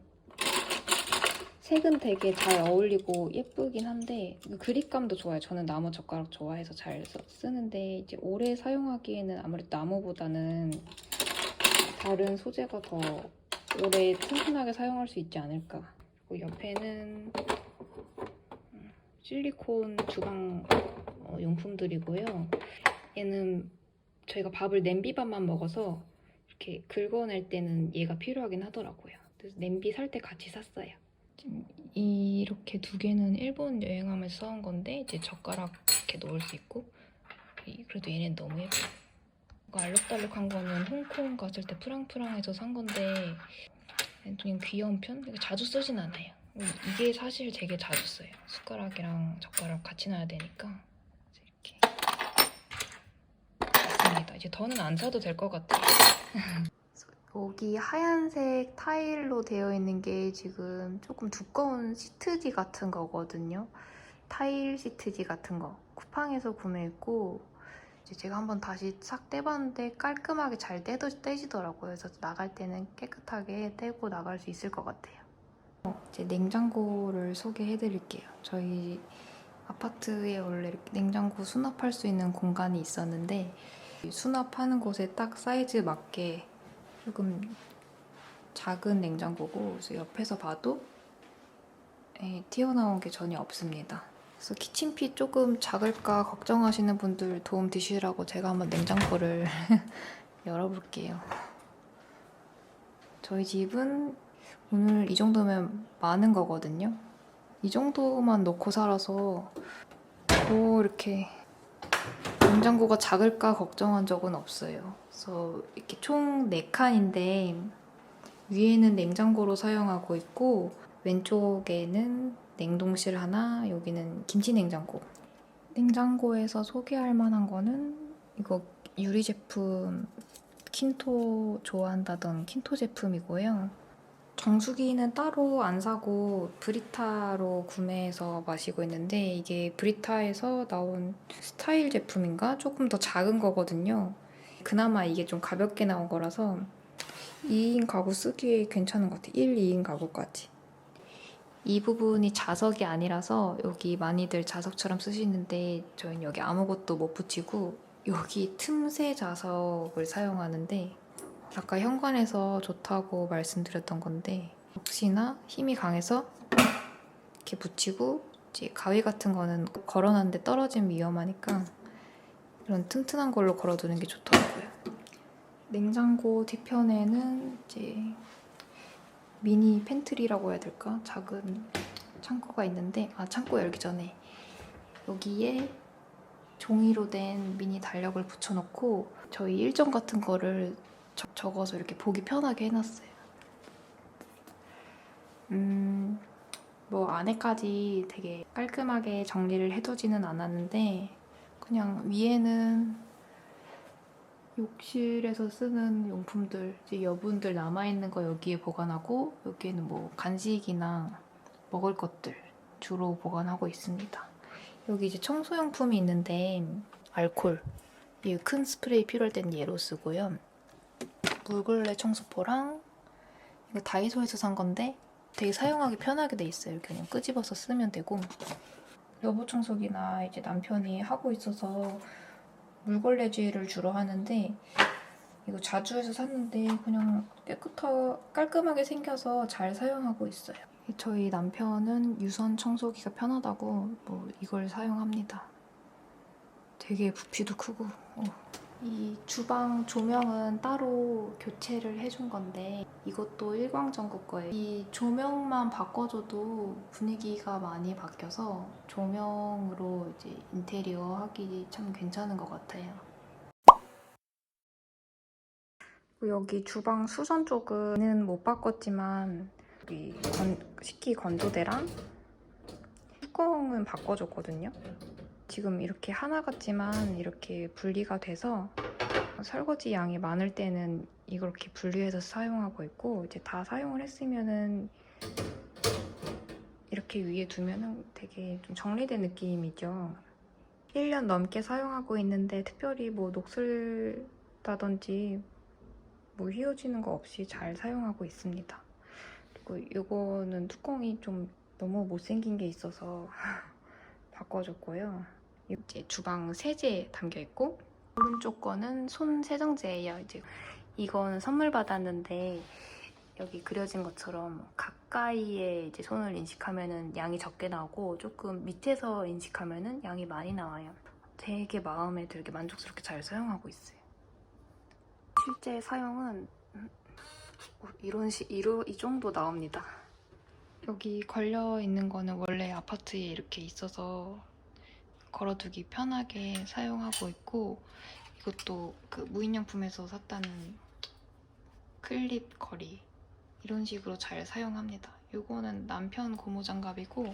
A: 색은 되게 잘 어울리고 예쁘긴 한데 그립감도 좋아요. 저는 나무 젓가락 좋아해서 잘 쓰는데 이제 오래 사용하기에는 아무래도 나무보다는 다른 소재가 더 오래 튼튼하게 사용할 수 있지 않을까. 그리고 옆에는 실리콘 주방 용품들이고요. 얘는 저희가 밥을 냄비밥만 먹어서 이렇게 긁어낼 때는 얘가 필요하긴 하더라고요. 그래서 냄비 살 때 같이 샀어요. 지금 이렇게 두 개는 일본 여행하면서 사온 건데 이제 젓가락 이렇게 넣을 수 있고, 그래도 얘는 너무 예뻐요. 알록달록한 거는 홍콩 갔을 때 프랑프랑에서 산 건데 그냥 귀여운 편? 자주 쓰진 않아요. 이게 사실 되게 자주 써요. 숟가락이랑 젓가락 같이 놔야 되니까 이렇게 있습니다. 이제 더는 안 사도 될 것 같아요. 여기 하얀색 타일로 되어 있는 게 지금 조금 두꺼운 시트지 같은 거거든요. 타일 시트지 같은 거 쿠팡에서 구매했고, 이제 제가 한번 다시 싹 떼봤는데 깔끔하게 잘 떼지더라고요. 그래서 나갈 때는 깨끗하게 떼고 나갈 수 있을 것 같아요. 이제 냉장고를 소개해드릴게요. 저희 아파트에 원래 이렇게 냉장고 수납할 수 있는 공간이 있었는데 수납하는 곳에 딱 사이즈 맞게 조금 작은 냉장고고, 그래서 옆에서 봐도 튀어나온 게 전혀 없습니다. 그래서 키친핏 조금 작을까 걱정하시는 분들 도움 되시라고 제가 한번 냉장고를 열어볼게요. 저희 집은 오늘 이 정도면 많은 거거든요. 이 정도만 넣고 살아서 뭐 이렇게 냉장고가 작을까 걱정한 적은 없어요. 그래서 이렇게 총 4칸인데 위에는 냉장고로 사용하고 있고 왼쪽에는 냉동실 하나, 여기는 김치 냉장고. 냉장고에서 소개할 만한 거는 이거 유리 제품, 킨토 좋아한다던 킨토 제품이고요. 정수기는 따로 안 사고 브리타로 구매해서 마시고 있는데 이게 브리타에서 나온 스타일 제품인가? 조금 더 작은 거거든요. 그나마 이게 좀 가볍게 나온 거라서 2인 가구 쓰기에 괜찮은 것 같아요. 1, 2인 가구까지. 이 부분이 자석이 아니라서 여기 많이들 자석처럼 쓰시는데 저희는 여기 아무것도 못 붙이고 여기 틈새 자석을 사용하는데 아까 현관에서 좋다고 말씀드렸던 건데 혹시나 힘이 강해서 이렇게 붙이고 이제 가위 같은 거는 걸어놨는데 떨어지면 위험하니까 이런 튼튼한 걸로 걸어두는 게 좋더라고요. 냉장고 뒤편에는 이제 미니 팬트리라고 해야 될까? 작은 창고가 있는데 창고 열기 전에 여기에 종이로 된 미니 달력을 붙여놓고 저희 일정 같은 거를 적어서 이렇게 보기 편하게 해놨어요. 뭐 안에까지 되게 깔끔하게 정리를 해두지는 않았는데 그냥 위에는 욕실에서 쓰는 용품들, 이제 여분들 남아있는 거 여기에 보관하고 여기에는 뭐 간식이나 먹을 것들 주로 보관하고 있습니다. 여기 이제 청소용품이 있는데 알콜, 이 큰 스프레이 필요할 때는 얘로 쓰고요. 물걸레 청소포랑 이거 다이소에서 산 건데 되게 사용하기 편하게 돼 있어요. 이렇게 그냥 끄집어서 쓰면 되고, 여보 청소기나 이제 남편이 하고 있어서 물걸레질을 주로 하는데 이거 자주해서 샀는데 그냥 깔끔하게 생겨서 잘 사용하고 있어요. 저희 남편은 유선 청소기가 편하다고 뭐 이걸 사용합니다. 되게 부피도 크고 이 주방 조명은 따로 교체를 해준 건데 이것도 일광전구 거예요. 이 조명만 바꿔줘도 분위기가 많이 바뀌어서 조명으로 이제 인테리어 하기 참 괜찮은 것 같아요. 여기 주방 수전 쪽은 못 바꿨지만 여기 식기 건조대랑 뚜껑은 바꿔줬거든요. 지금 이렇게 하나 같지만 이렇게 분리가 돼서 설거지 양이 많을 때는 이렇게 분리해서 사용하고 있고 이제 다 사용을 했으면은 이렇게 위에 두면은 되게 좀 정리된 느낌이죠. 1년 넘게 사용하고 있는데 특별히 뭐 녹슬다든지 뭐 휘어지는 거 없이 잘 사용하고 있습니다. 그리고 이거는 뚜껑이 좀 너무 못생긴 게 있어서 바꿔줬고요. 이제 주방 세제 담겨 있고 오른쪽 거는 손 세정제예요. 이제 이건 선물 받았는데 여기 그려진 것처럼 가까이에 이제 손을 인식하면은 양이 적게 나오고 조금 밑에서 인식하면은 양이 많이 나와요. 되게 마음에 들게 만족스럽게 잘 사용하고 있어요. 실제 사용은 이 정도 나옵니다. 여기 걸려 있는 거는 원래 아파트에 이렇게 있어서 걸어두기 편하게 사용하고 있고 이것도 그 무인양품에서 샀다는 클립 거리 이런 식으로 잘 사용합니다. 이거는 남편 고무장갑이고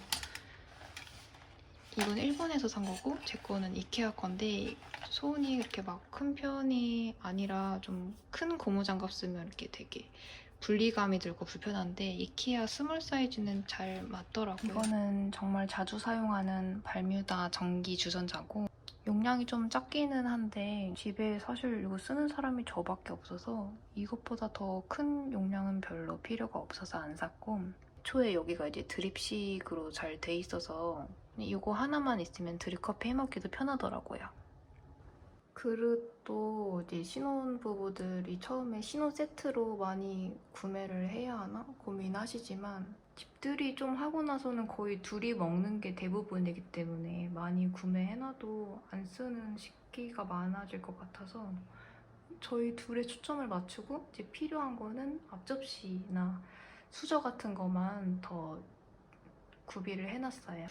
A: 이건 일본에서 산 거고 제 거는 이케아 건데 손이 그렇게 막 큰 편이 아니라 좀 큰 고무장갑 쓰면 이렇게 되게 분리감이 들고 불편한데 이케아 스몰 사이즈는 잘 맞더라고요. 이거는 정말 자주 사용하는 발뮤다 전기 주전자고 용량이 좀 작기는 한데 집에 사실 이거 쓰는 사람이 저밖에 없어서 이것보다 더 큰 용량은 별로 필요가 없어서 안 샀고 초에 여기가 이제 드립식으로 잘 돼 있어서 이거 하나만 있으면 드립커피 해먹기도 편하더라고요. 그릇도 이제 신혼부부들이 처음에 신혼 세트로 많이 구매를 해야 하나 고민하시지만 집들이 좀 하고 나서는 거의 둘이 먹는 게 대부분이기 때문에 많이 구매해놔도 안 쓰는 식기가 많아질 것 같아서 저희 둘의 초점을 맞추고 이제 필요한 거는 앞접시나 수저 같은 거만 더 구비를 해놨어요.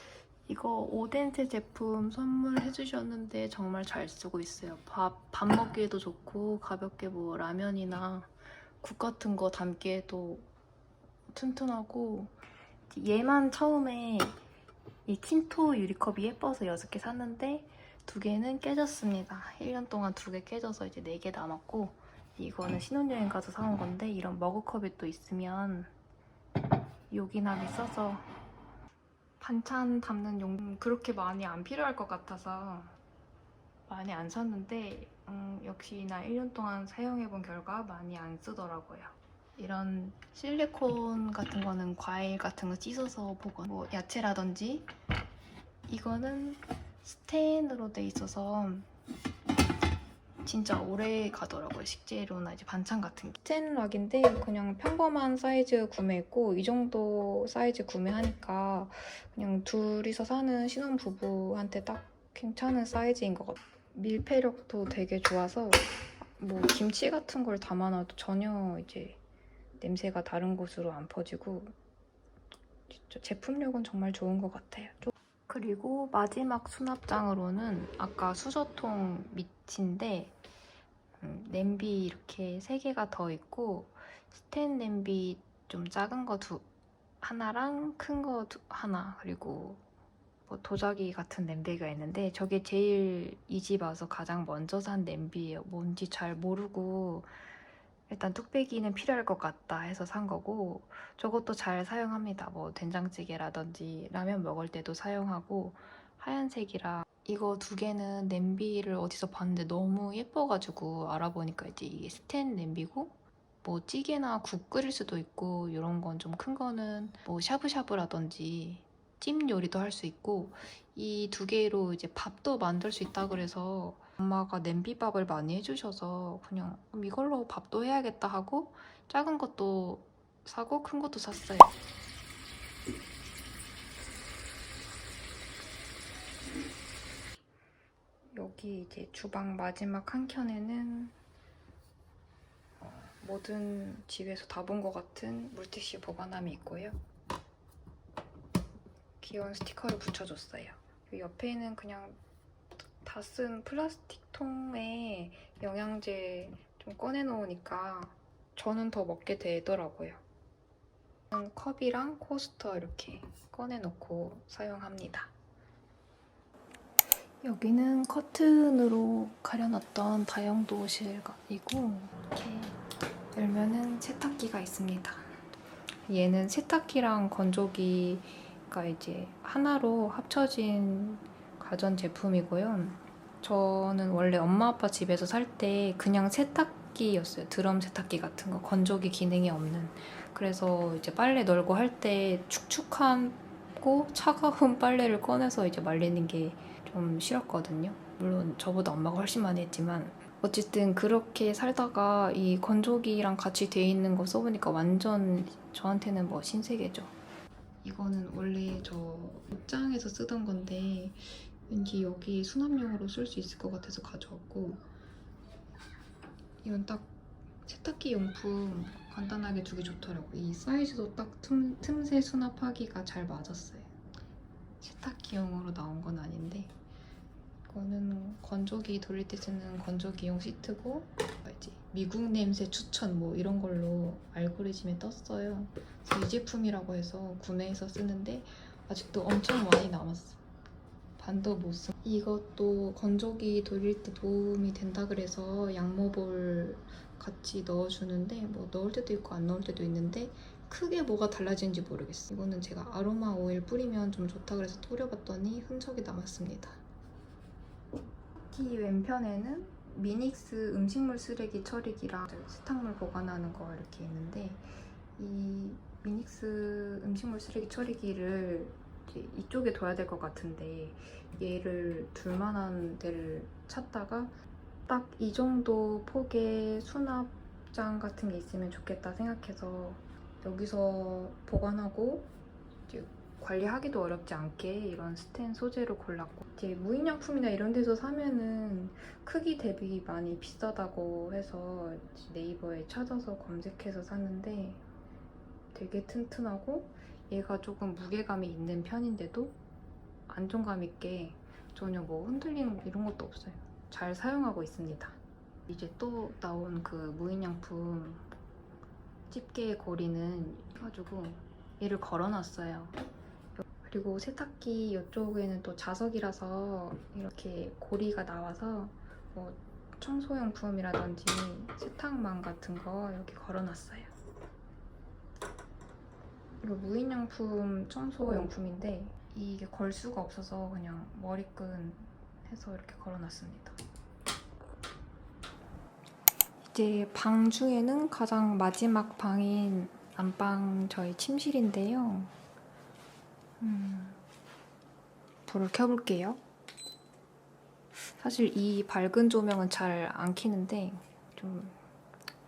A: 이거 오덴세 제품 선물해주셨는데 정말 잘 쓰고 있어요. 밥 먹기에도 좋고 가볍게 뭐 라면이나 국 같은 거 담기에도 튼튼하고 얘만 처음에 이 틴토 유리컵이 예뻐서 6개 샀는데 2개는 깨졌습니다. 1년 동안 2개 깨져서 이제 4개 남았고 이거는 신혼여행 가서 사온 건데 이런 머그컵이 또 있으면 요긴하게 써서 반찬 담는 용품 그렇게 많이 안 필요할 것 같아서 많이 안 샀는데 역시나 1년 동안 사용해본 결과 많이 안 쓰더라고요. 이런 실리콘 같은 거는 과일 같은 거 씻어서 보거나 뭐 야채라든지 이거는 스텐으로 돼 있어서 진짜 오래 가더라고요. 식재료나 이제 반찬 같은 게. 스텐락인데 그냥 평범한 사이즈 구매했고 이 정도 사이즈 구매하니까 그냥 둘이서 사는 신혼부부한테 딱 괜찮은 사이즈인 것 같아요. 밀폐력도 되게 좋아서 뭐 김치 같은 걸 담아놔도 전혀 이제 냄새가 다른 곳으로 안 퍼지고 진짜 제품력은 정말 좋은 것 같아요. 그리고 마지막 수납장으로는 아까 수저통 밑인데 냄비 이렇게 3개가 더 있고 스텐 냄비 좀 작은 거 하나랑 큰 거 하나 그리고 뭐 도자기 같은 냄비가 있는데 저게 제일 이 집 와서 가장 먼저 산 냄비예요. 뭔지 잘 모르고 일단 뚝배기는 필요할 것 같다 해서 산 거고 저것도 잘 사용합니다. 뭐 된장찌개라든지 라면 먹을 때도 사용하고 하얀색이라 이거 2개는 냄비를 어디서 봤는데 너무 예뻐가지고 알아보니까 이제 이게 스텐 냄비고 뭐 찌개나 국 끓일 수도 있고 이런 건 좀 큰 거는 뭐 샤브샤브라든지 찜 요리도 할 수 있고 이 2개로 이제 밥도 만들 수 있다 그래서 엄마가 냄비밥을 많이 해주셔서 그냥 이걸로 밥도 해야겠다 하고 작은 것도 사고 큰 것도 샀어요. 여기 이제 주방 마지막 한 켠에는 모든 집에서 다 본 것 같은 물티슈 보관함이 있고요. 귀여운 스티커를 붙여줬어요. 옆에는 그냥 다 쓴 플라스틱 통에 영양제 좀 꺼내놓으니까 저는 더 먹게 되더라고요. 컵이랑 코스터 이렇게 꺼내놓고 사용합니다. 여기는 커튼으로 가려놨던 다용도실이고 이렇게 열면은 세탁기가 있습니다. 얘는 세탁기랑 건조기가 이제 하나로 합쳐진 가전제품이고요. 저는 원래 엄마 아빠 집에서 살 때 그냥 세탁기였어요. 드럼 세탁기 같은 거, 건조기 기능이 없는. 그래서 이제 빨래 널고 할 때 축축하고 차가운 빨래를 꺼내서 이제 말리는 게 좀 싫었거든요. 물론 저보다 엄마가 훨씬 많이 했지만 어쨌든 그렇게 살다가 이 건조기랑 같이 돼 있는 거 써보니까 완전 저한테는 뭐 신세계죠. 이거는 원래 저 옷장에서 쓰던 건데 왠지 여기 수납용으로 쓸 수 있을 것 같아서 가져왔고, 이건 딱 세탁기 용품 간단하게 두기 좋더라고요. 이 사이즈도 딱 틈새 수납하기가 잘 맞았어요. 세탁기용으로 나온 건 아닌데 이거는 건조기 돌릴 때 쓰는 건조기용 시트고, 이제 미국 냄새 추천 뭐 이런 걸로 알고리즘에 떴어요. 그래서 이 제품이라고 해서 구매해서 쓰는데 아직도 엄청 많이 남았어. 반도 못 써. 이것도 건조기 돌릴 때 도움이 된다 그래서 양모볼 같이 넣어주는데 뭐 넣을 때도 있고 안 넣을 때도 있는데 크게 뭐가 달라지는지 모르겠어. 이거는 제가 아로마 오일 뿌리면 좀 좋다 그래서 뿌려봤더니 흔적이 남았습니다. 이 왼편에는 미닉스 음식물 쓰레기 처리기랑 세탁물 보관하는 거 이렇게 있는데, 이 미닉스 음식물 쓰레기 처리기를 이쪽에 둬야 될 것 같은데 얘를 둘 만한 데를 찾다가 딱 이 정도 폭의 수납장 같은 게 있으면 좋겠다 생각해서 여기서 보관하고 이제 관리하기도 어렵지 않게 이런 스텐 소재로 골랐고, 이제 무인양품이나 이런 데서 사면은 크기 대비 많이 비싸다고 해서 네이버에 찾아서 검색해서 샀는데 되게 튼튼하고 얘가 조금 무게감이 있는 편인데도 안정감 있게 전혀 뭐 흔들리는 이런 것도 없어요. 잘 사용하고 있습니다. 이제 또 나온 그 무인양품 집게 고리는 해가지고 얘를 걸어놨어요. 그리고 세탁기 이쪽에는 또 자석이라서 이렇게 고리가 나와서 뭐 청소용품이라든지 세탁망 같은 거 여기 걸어놨어요. 이거 무인양품 청소용품인데 이게 걸 수가 없어서 그냥 머리끈 해서 이렇게 걸어놨습니다. 이제 방 중에는 가장 마지막 방인 안방 저희 침실인데요. 불을 켜볼게요. 사실 이 밝은 조명은 잘 안 켜는데 좀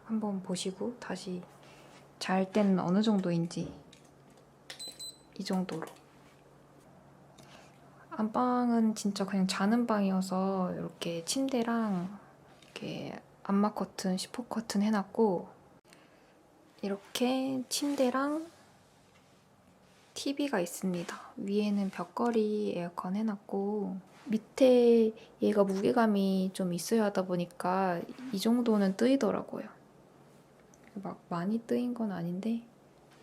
A: 한번 보시고 다시 잘 때는 어느 정도인지 이 정도로. 안방은 진짜 그냥 자는 방이어서 이렇게 침대랑 이렇게 암막 커튼, 시포 커튼 해놨고, 이렇게 침대랑 TV가 있습니다. 위에는 벽걸이 에어컨 해놨고, 밑에 얘가 무게감이 좀 있어야 하다 보니까 이 정도는 뜨이더라고요. 막 많이 뜨인 건 아닌데 이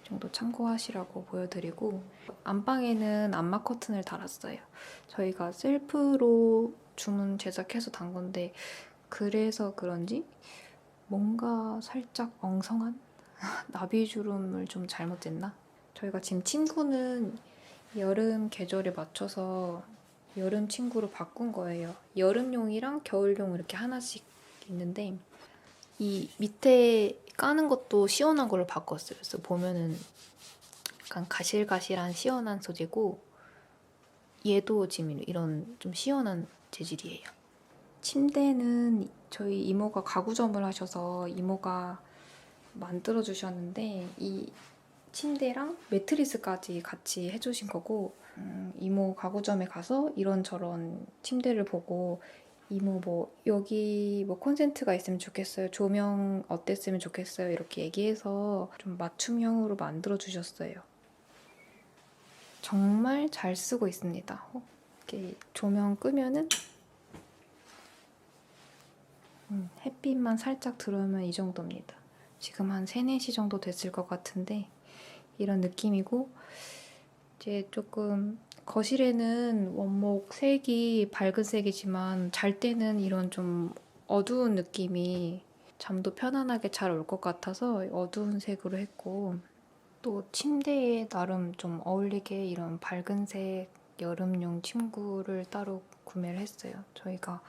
A: 정도 참고하시라고 보여드리고, 안방에는 암막 커튼을 달았어요. 저희가 셀프로 주문 제작해서 단 건데 그래서 그런지 뭔가 살짝 엉성한 나비주름을 좀 잘못됐나? 저희가 지금 침구는 여름 계절에 맞춰서 여름 침구로 바꾼 거예요. 여름용이랑 겨울용 이렇게 하나씩 있는데 이 밑에 까는 것도 시원한 걸로 바꿨어요. 그래서 보면은 약간 가실가실한 시원한 소재고, 얘도 지금 이런 좀 시원한 재질이에요. 침대는 저희 이모가 가구점을 하셔서 이모가 만들어 주셨는데 이 침대랑 매트리스까지 같이 해주신 거고, 이모 가구점에 가서 이런저런 침대를 보고 이모 뭐 여기 뭐 콘센트가 있으면 좋겠어요. 조명 어땠으면 좋겠어요. 이렇게 얘기해서 좀 맞춤형으로 만들어 주셨어요. 정말 잘 쓰고 있습니다. 이렇게 조명 끄면은 햇빛만 살짝 들어오면 이 정도입니다. 지금 한 3, 4시 정도 됐을 것 같은데 이런 느낌이고, 이제 조금 거실에는 원목 색이 밝은 색이지만 잘 때는 이런 좀 어두운 느낌이 잠도 편안하게 잘 올 것 같아서 어두운 색으로 했고, 또 침대에 나름 좀 어울리게 이런 밝은 색 여름용 침구를 따로 구매를 했어요. 저희가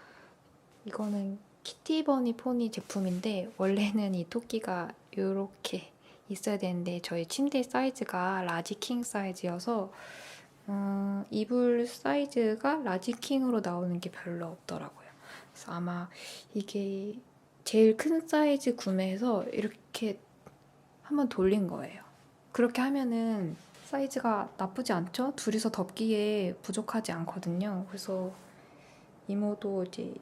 A: 이거는 키티버니 포니 제품인데 원래는 이 토끼가 이렇게 있어야 되는데 저희 침대 사이즈가 라지 킹 사이즈여서 이불 사이즈가 라지 킹으로 나오는 게 별로 없더라고요. 그래서 아마 이게 제일 큰 사이즈 구매해서 이렇게 한번 돌린 거예요. 그렇게 하면은 사이즈가 나쁘지 않죠? 둘이서 덮기에 부족하지 않거든요. 그래서 이모도 이제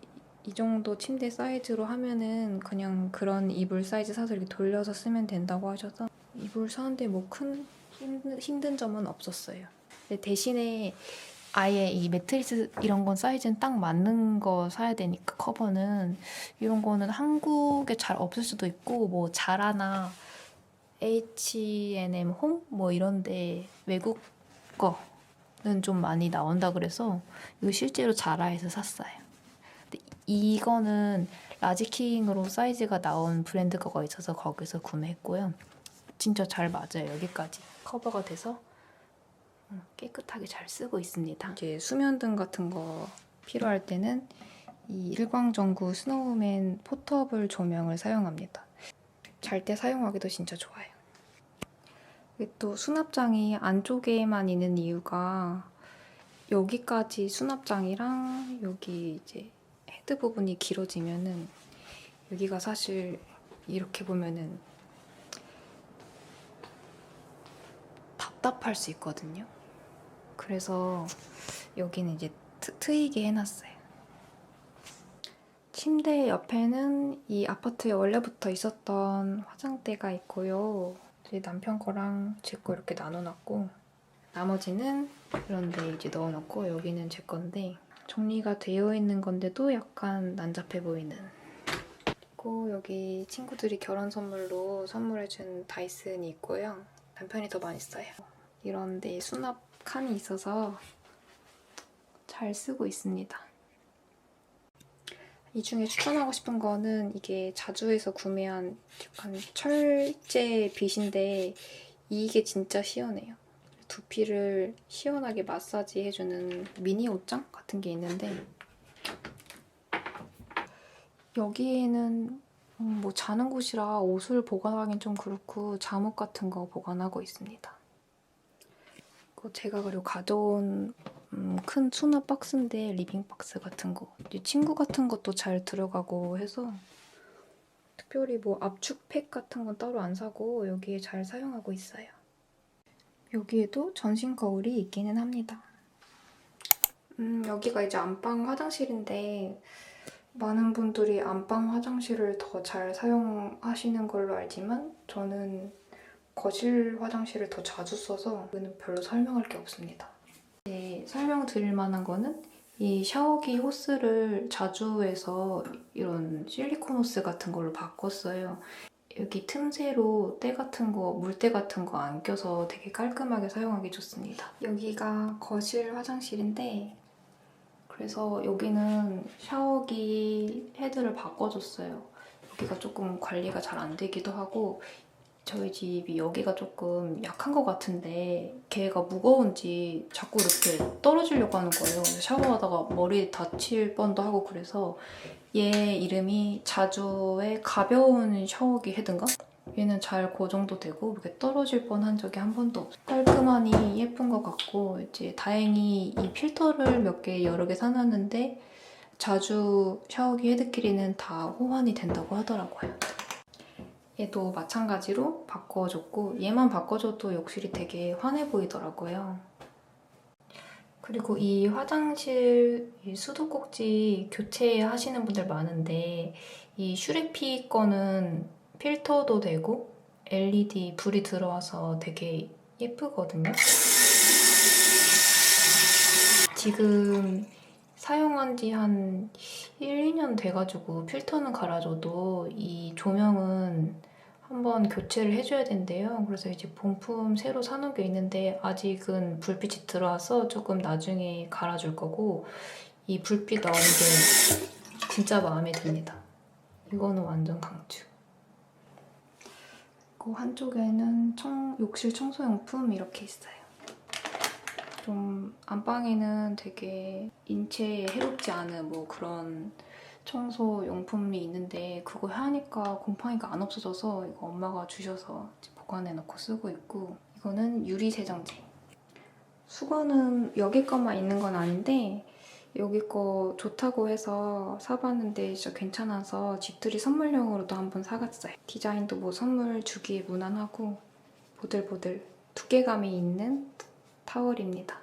A: 이 정도 침대 사이즈로 하면은 그냥 그런 이불 사이즈 사서 이렇게 돌려서 쓰면 된다고 하셔서 이불 사는데 뭐 큰 힘든 점은 없었어요. 근데 대신에 아예 이 매트리스 이런 건 사이즈는 딱 맞는 거 사야 되니까 커버는 이런 거는 한국에 잘 없을 수도 있고 뭐 자라나 H&M 홈 뭐 이런데 외국 거는 좀 많이 나온다 그래서 이거 실제로 자라에서 샀어요. 근데 이거는 라지킹으로 사이즈가 나온 브랜드 거가 있어서 거기서 구매했고요. 진짜 잘 맞아요. 여기까지 커버가 돼서 깨끗하게 잘 쓰고 있습니다. 이제 수면등 같은 거 필요할 때는 이 일광전구 스노우맨 포터블 조명을 사용합니다. 잘 때 사용하기도 진짜 좋아요. 이게 또 수납장이 안쪽에만 있는 이유가 여기까지 수납장이랑 여기 이제 헤드 부분이 길어지면은 여기가 사실 이렇게 보면은 답답할 수 있거든요. 그래서 여기는 이제 트이게 해놨어요. 침대 옆에는 이 아파트에 원래부터 있었던 화장대가 있고요. 제 남편 거랑 제 거 이렇게 나눠놨고, 나머지는 이런 데 이제 넣어놓고, 여기는 제 건데 정리가 되어 있는 건데도 약간 난잡해 보이는. 그리고 여기 친구들이 결혼 선물로 선물해준 다이슨이 있고요. 남편이 더 많이 써요. 이런 데 수납 칸이 있어서 잘 쓰고 있습니다. 이 중에 추천하고 싶은 거는 이게 자주에서 구매한 약간 철제 빗인데 이게 진짜 시원해요. 두피를 시원하게 마사지 해주는 미니 옷장 같은 게 있는데 여기에는 뭐 자는 곳이라 옷을 보관하긴 좀 그렇고 잠옷 같은 거 보관하고 있습니다. 제가 그리고 가져온 큰 수납 박스인데 리빙 박스 같은 거, 친구 같은 것도 잘 들어가고 해서 특별히 뭐 압축팩 같은 건 따로 안 사고 여기에 잘 사용하고 있어요. 여기에도 전신 거울이 있기는 합니다. 여기가 이제 안방 화장실인데 많은 분들이 안방 화장실을 더 잘 사용하시는 걸로 알지만 저는 거실 화장실을 더 자주 써서 이거는 별로 설명할 게 없습니다. 설명드릴 만한 거는 이 샤워기 호스를 자주해서 이런 실리콘 호스 같은 걸로 바꿨어요. 여기 틈새로 때 같은 거, 물때 같은 거 안 껴서 되게 깔끔하게 사용하기 좋습니다. 여기가 거실 화장실인데 그래서 여기는 샤워기 헤드를 바꿔줬어요. 여기가 조금 관리가 잘 안 되기도 하고 저희 집이 여기가 조금 약한 것 같은데 걔가 무거운지 자꾸 이렇게 떨어지려고 하는 거예요. 샤워하다가 머리 다칠 뻔도 하고 그래서 얘 이름이 자주의 가벼운 샤워기 헤드인가? 얘는 잘 고정도 되고 이렇게 떨어질 뻔한 적이 한 번도 없어요. 깔끔하니 예쁜 것 같고 이제 다행히 이 필터를 몇 개 여러 개 사놨는데 자주 샤워기 헤드끼리는 다 호환이 된다고 하더라고요. 얘도 마찬가지로 바꿔줬고 얘만 바꿔줘도 욕실이 되게 환해 보이더라고요. 그리고 이 화장실 이 수도꼭지 교체하시는 분들 많은데 이 슈레피 거는 필터도 되고 LED 불이 들어와서 되게 예쁘거든요. 지금 사용한 지 한 1, 2년 돼가지고 필터는 갈아줘도 이 조명은 한번 교체를 해줘야 된대요. 그래서 이제 본품 새로 사놓은 게 있는데 아직은 불빛이 들어와서 조금 나중에 갈아줄 거고 이 불빛 나오는 게 진짜 마음에 듭니다. 이거는 완전 강추. 그 한쪽에는 욕실 청소용품 이렇게 있어요. 좀 안방에는 되게 인체에 해롭지 않은 뭐 그런 청소용품이 있는데 그거 하니까 곰팡이가 안 없어져서 이거 엄마가 주셔서 보관해놓고 쓰고 있고 이거는 유리세정제. 수건은 여기 거만 있는 건 아닌데 여기 거 좋다고 해서 사봤는데 진짜 괜찮아서 집들이 선물용으로도 한번 사갔어요. 디자인도 뭐 선물 주기에 무난하고 보들보들 두께감이 있는 타월입니다.